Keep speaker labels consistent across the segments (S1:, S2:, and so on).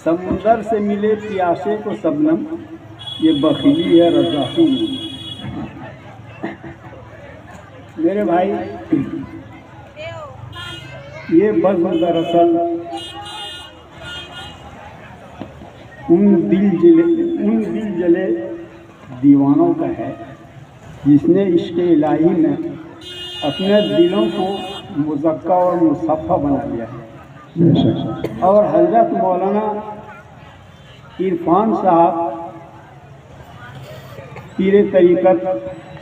S1: سمندر سے ملے پیاسے کو شبنم، یہ بخیلی ہے رزاقی نہیں۔ میرے بھائی یہ بزم دراصل ان دل جلے دیوانوں کا ہے جس نے عشق الہی میں اپنے دلوں کو مزکہ اور مصفہ بنا لیا ہے۔ اور حضرت مولانا عرفان صاحب پیر طریقت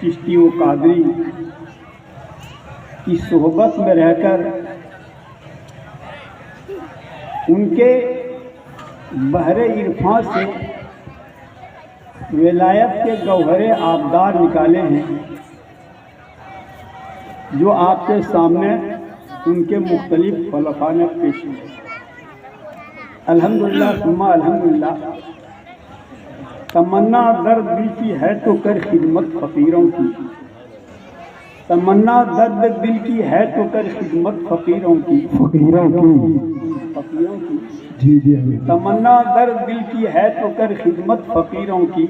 S1: چشتی و قادری کی صحبت میں رہ کر ان کے بحر عرفان سے ولایت کے گوہر آبدار نکالے ہیں، جو آپ کے سامنے ان کے مختلف خلفاء نے پیش کیے۔ الحمدللہ ثم الحمدللہ۔ تمنا درد دل کی ہے تو کر خدمت فقیروں کی، تمنا درد دل کی ہے تو کر خدمت فقیروں کی، تمنا درد دل کی ہے تو کر خدمت فقیروں کی،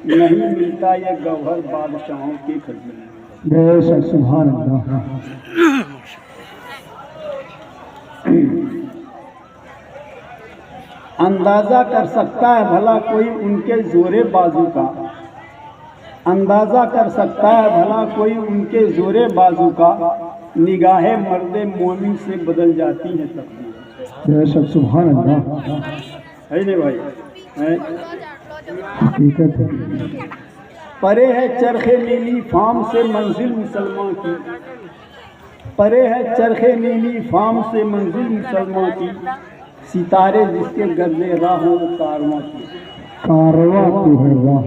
S1: نہیں ملتا یہ گوہر بادشاہوں کے خزانے۔
S2: سبحان اللہ۔
S1: اندازہ کر سکتا ہے بھلا کوئی ان کے زور بازو کا، اندازہ کر سکتا ہے بھلا کوئی ان کے زور بازو کا، نگاہ مرد مومن سے بدل جاتی ہے تقدیر۔
S2: سبحان اللہ،
S1: ہے نہیں بھائی؟
S2: حقیقت ہے۔
S1: پرے ہے چرخ نیلی فام سے منزل مسلمان کی، پرے ہے چرخ نیلی فام سے منزل مسلمان کی، ستارے جس کے گرد راہ ہو کارواں کی،
S2: کارواں تو ہے راہ۔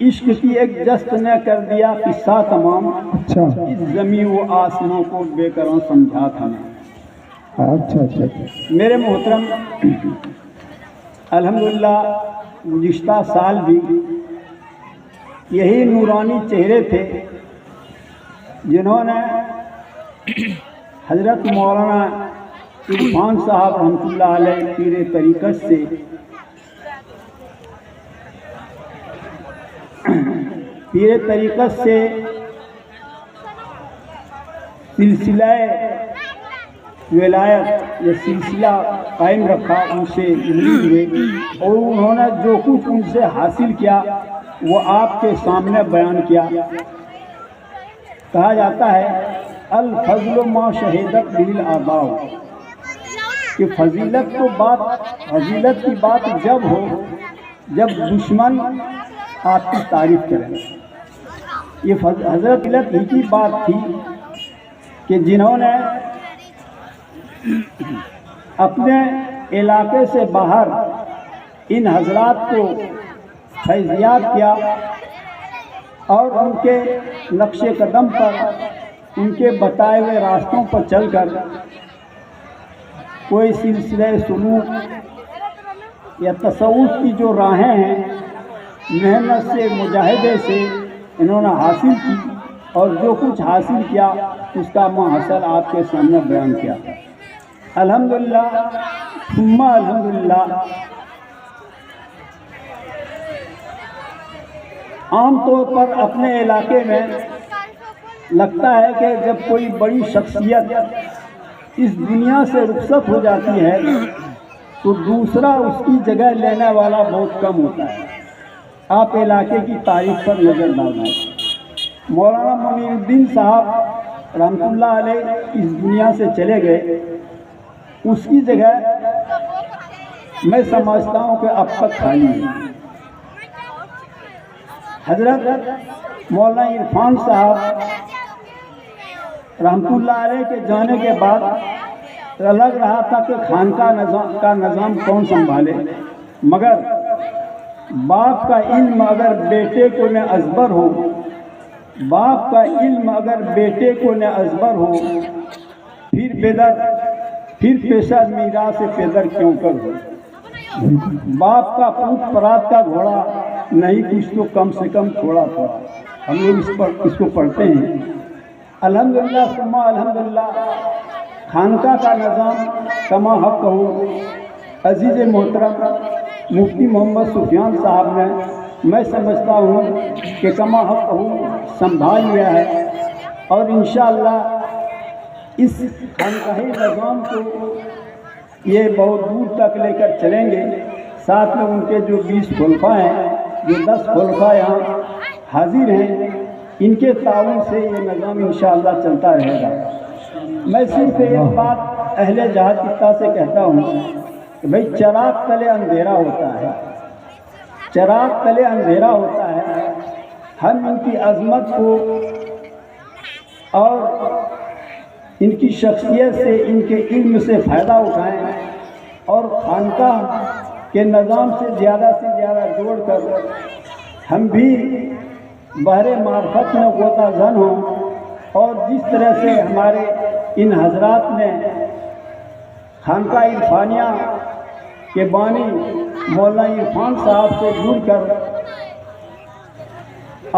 S1: عشق کی ایک جست نے کر دیا قصہ تمام،
S2: اچھا
S1: اس زمین و آسماں کو بے قرار سمجھا تھا میں۔
S2: اچھا۔
S1: میرے محترم، الحمدللہ گزشتہ سال بھی یہی نورانی چہرے تھے جنہوں نے حضرت مولانا عرفان صاحب رحمۃ اللہ علیہ پیر طریقت سے سلسلہ ولایت یہ سلسلہ قائم رکھا، ان سے مرید ہوئے اور انہوں نے جو کچھ ان سے حاصل کیا وہ آپ کے سامنے بیان کیا۔ کہا جاتا ہے الفضل ما شہدت به الاعداء، کہ فضیلت کی بات جب ہو جب دشمن آپ کی تعریف کریں۔ یہ حضرت ہی کی بات تھی کہ جنہوں نے اپنے علاقے سے باہر ان حضرات کو فیضیاب کیا اور ان کے نقش قدم پر، ان کے بتائے ہوئے راستوں پر چل کر کوئی سلسلہ سلوک یا تصوف کی جو راہیں ہیں محنت سے مجاہدے سے انہوں نے حاصل کی، اور جو کچھ حاصل کیا اس کا محصل آپ کے سامنے بیان کیا۔ الحمدللہ ثم الحمدللہ۔ عام طور پر اپنے علاقے میں لگتا ہے کہ جب کوئی بڑی شخصیت اس دنیا سے رخصت ہو جاتی ہے تو دوسرا اس کی جگہ لینے والا بہت کم ہوتا ہے۔ آپ علاقے کی تاریخ پر نظر ڈالیں۔ مولانا منیر الدین صاحب رحمۃ اللہ علیہ اس دنیا سے چلے گئے، اس کی جگہ میں سمجھتا ہوں کہ اب تک خالی ہے۔ حضرت مولانا عرفان صاحب رحمۃ اللہ علیہ کے جانے کے بعد لگ رہا تھا کہ خانقاہ کا نظام کون سنبھالے، مگر باپ کا علم اگر بیٹے کو نہ ازبر ہو، باپ کا علم اگر بیٹے کو نہ ازبر ہو، پھر پیشہ میراث پیدر کیوں کر ہو۔ باپ کا پوت پرات کا گھوڑا نہیں کچھ تو کم سے کم تھوڑا تھوڑا، ہم لوگ اس کو پڑھتے ہیں۔ الحمدللہ ثم الحمدللہ۔ خانقاہ کا نظام کما حق ہو عزیز محترم مفتی محمد سفیان صاحب نے میں سمجھتا ہوں کہ کما حق سنبھال لیا ہے، اور انشاءاللہ اس خانقاہی نظام کو یہ بہت دور تک لے کر چلیں گے۔ ساتھ میں ان کے جو 20 خلفاء ہیں، جو 10 خلفاء یہاں حاضر ہیں، ان کے تعاون سے یہ نظام انشاءاللہ چلتا رہے گا۔ میں صرف ایک بات اہل جہاد خطہ سے کہتا ہوں کہ بھئی چراغ تلے اندھیرا ہوتا ہے، چراغ تلے اندھیرا ہوتا ہے۔ ہم ان کی عظمت کو اور ان کی شخصیت سے، ان کے علم سے فائدہ اٹھائیں، اور خانقاہ کے نظام سے زیادہ جوڑ کر ہم بھی بحر معرفت میں غوطہ زن ہوں، اور جس طرح سے ہمارے ان حضرات نے خانقاہ عرفانیہ کے بانی مولانا عرفان صاحب سے جڑ کر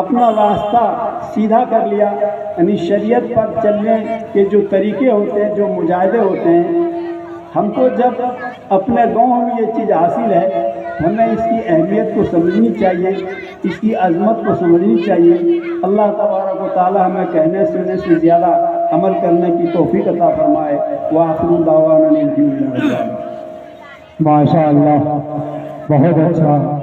S1: اپنا راستہ سیدھا کر لیا، یعنی شریعت پر چلنے کے جو طریقے ہوتے ہیں، جو مجاہدے ہوتے ہیں، ہم کو جب اپنے گاؤں میں یہ چیز حاصل ہے، ہمیں اس کی اہمیت کو سمجھنی چاہیے، اس کی عظمت کو سمجھنی چاہیے۔ اللہ تبارک و تعالی ہمیں کہنے سننے سے زیادہ عمل کرنے کی توفیق عطا فرمائے۔ وآخر دعوانا الحمدللہ۔
S2: ماشاء اللہ، بہت اچھا۔